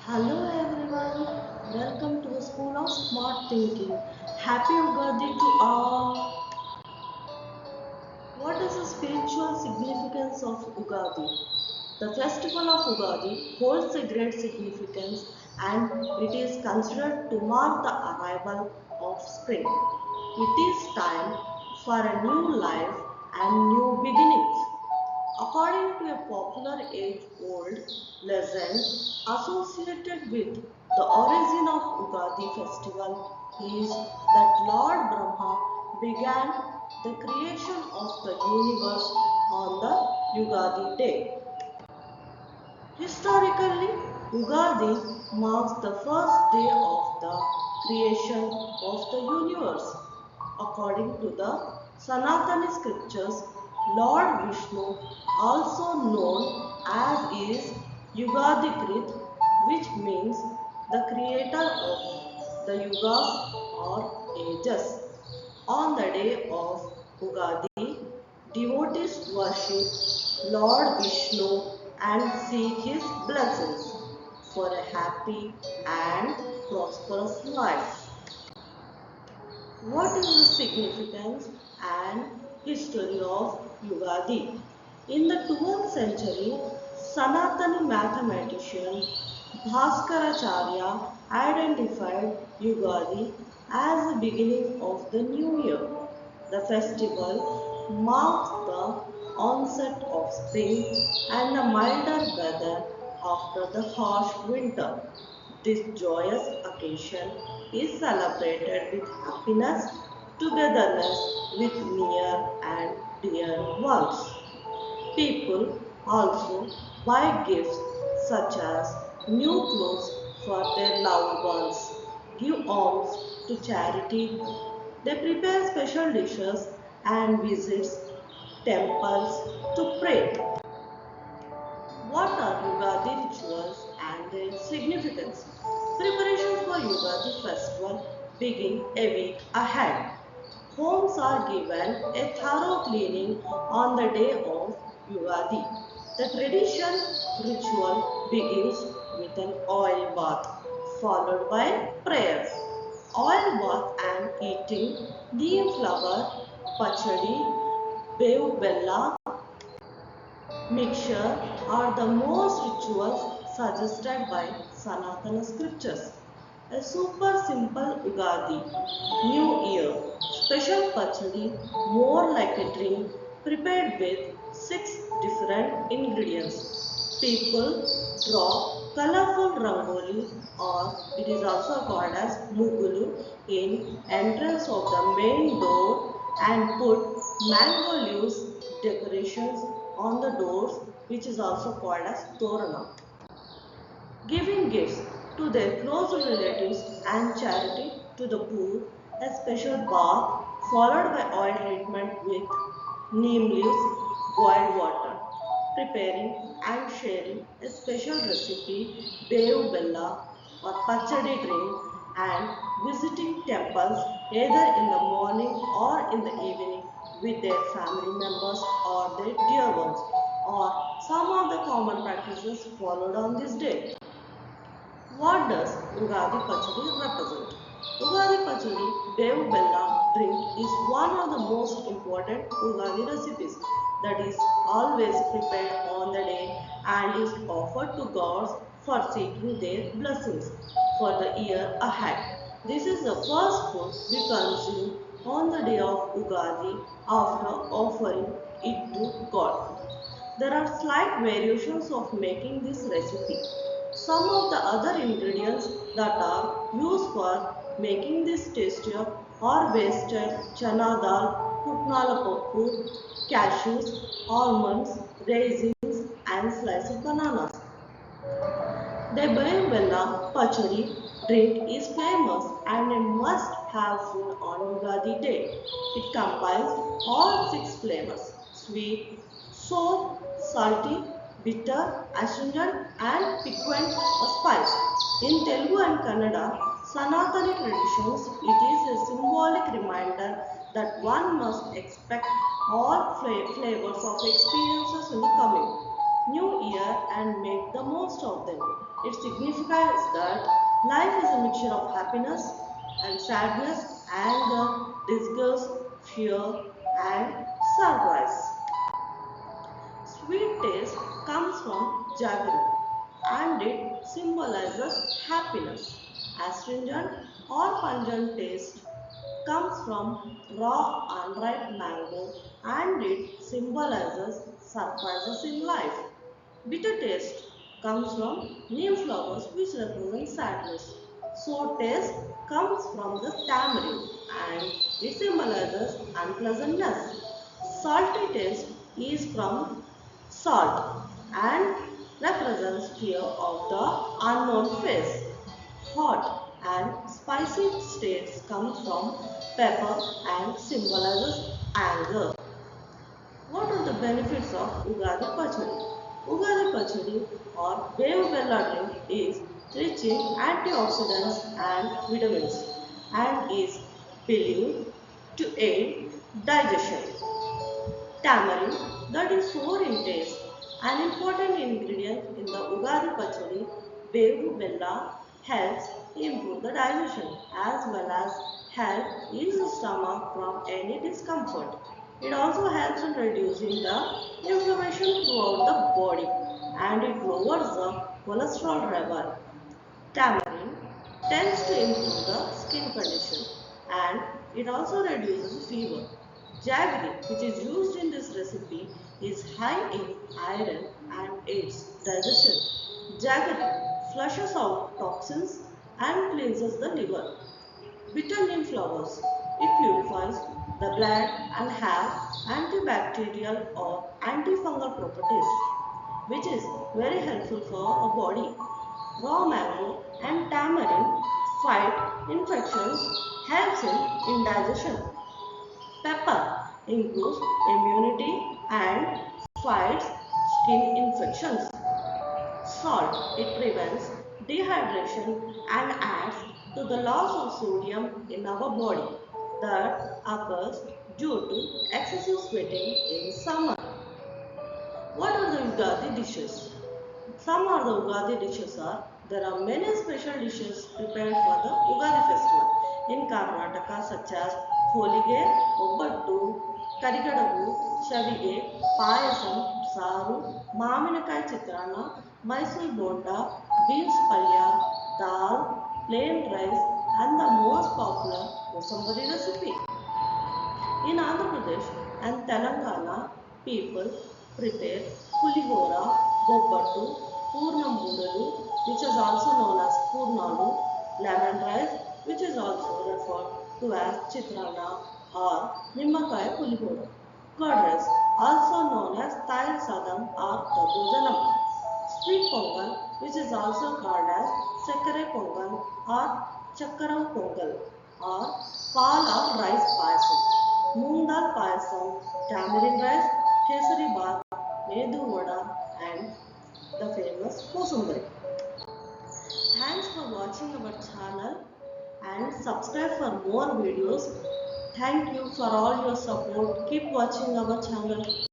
Hello everyone, welcome to the School of Smart Thinking. Happy Ugadi to all. What is the spiritual significance of Ugadi? The festival of Ugadi holds a great significance and it is considered to mark the arrival of spring. It is time for a new life and new beginnings. According to a popular age-old legend associated with the origin of Ugadi festival is that Lord Brahma began the creation of the universe on the Ugadi day. Historically, Ugadi marks the first day of the creation of the universe. According to the Sanatani scriptures, Lord Vishnu, also known as is Ugadikrith, which means the creator of the yugas or ages. On the day of Ugadi, devotees worship Lord Vishnu and seek his blessings for a happy and prosperous life. What is the significance and history of Ugadi? In the 12th century, Sanatani mathematician Bhaskaracharya identified Ugadi as the beginning of the new year. The festival marks the onset of spring and a milder weather after the harsh winter. This joyous occasion is celebrated with happiness, togetherness with near and dear ones. People also buy gifts such as new clothes for their loved ones, give alms to charity, they prepare special dishes and visits temples to pray. What are Ugadi rituals and their significance? Preparations for Ugadi festival begin a week ahead. Homes are given a thorough cleaning on the day of Ugadi. The tradition ritual begins with an oil bath, followed by prayers. Oil bath and eating neem flower, pachhadi, bev bella mixture are the most rituals suggested by Sanatana scriptures. A super simple Ugadi, New Year, special pachadi, more like a drink, prepared with 6 different ingredients. People draw colorful rangoli or it is also called as mugulu in entrance of the main door and put mango leaves decorations on the doors which is also called as torana. Giving gifts to their close relatives and charity to the poor, a special bath followed by oil treatment with neem leaves, boiled water, preparing and sharing a special recipe, bev bella or pachadi drink and visiting temples either in the morning or in the evening with their family members or their dear ones or some of the common practices followed on this day. What does Ugadi Pachadi represent? Ugadi Pachadi Bev Bella drink is one of the most important Ugadi recipes that is always prepared on the day and is offered to gods for seeking their blessings for the year ahead. This is the first food we consume on the day of Ugadi after offering it to God. There are slight variations of making this recipe. Some of the other ingredients that are used for making this tastier are wasted chana dal, putnala poppu, cashews, almonds, raisins and sliced bananas. The Bayamvella Pachadi drink is famous and a must-have food on Ugadi day. It combines all 6 flavors: sweet, sour, salty, bitter, astringent and piquant spice. In Telugu and Kannada, Sanatani traditions, it is a symbolic reminder that one must expect all flavors of experiences in the coming. new year and make the most of them. It signifies that life is a mixture of happiness and sadness, anger, disgust, fear, and surprise. Sweet taste comes from jaggery and it symbolizes happiness. Astringent or pungent taste comes from raw unripe mango and it symbolizes surprises in life. Bitter taste comes from neem flowers which represent sadness. Sour taste comes from the tamarind and it symbolizes unpleasantness. Salty taste is from salt and represents fear of the unknown phase. Hot and spicy states come from pepper and symbolizes anger. What are the benefits of Ugadi Pachhadi? Ugadi Pachhadi or Bevu Bella drink is rich in antioxidants and vitamins and is believed to aid digestion. Tamarind, that is sour in taste, an important ingredient in the Ugadi Pachadi, Bevu Bella, helps improve the digestion as well as help ease the stomach from any discomfort. It also helps in reducing the inflammation throughout the body and it lowers the cholesterol level. Tamarind tends to improve the skin condition and it also reduces fever. Jaggery, which is used in this recipe, is high in iron and aids digestion. Jaggery flushes out toxins and cleanses the liver. Bitter neem flowers. It purifies the blood and have antibacterial or antifungal properties, which is very helpful for our body. Raw mango and tamarind fight infections, helps in indigestion. Pepper improves immunity and fights skin infections. Salt, it prevents dehydration and adds to the loss of sodium in our body that occurs due to excessive sweating in summer. What are the Ugadi dishes? Some of the Ugadi dishes are there are many special dishes prepared for the Ugadi festival in Karnataka such as Holige, Obbattu, Karigadagu, Shavige, Payasam, Saru, Maminakai Chitrana, Mysore Bonda, Beans Palya, Dal, plain rice and the most popular Mosambari recipe. In Andhra Pradesh and Telangana, people prepare pulihora, bobbattu, purnam budadu, which is also known as purnalu, lemon rice, which is also referred to as chitrana or nimmakaya pulihora, curd rice, also known as tayar sadam or dabojanam, sweet pongal, which is also called as sekkare pongal or chakkaram pongal or pala rice payasam, moong dal payasam, tamarind rice, kesari bath, medu vada, and the famous kosambari. Thanks for watching our channel and subscribe for more videos. Thank you for all your support. Keep watching our channel.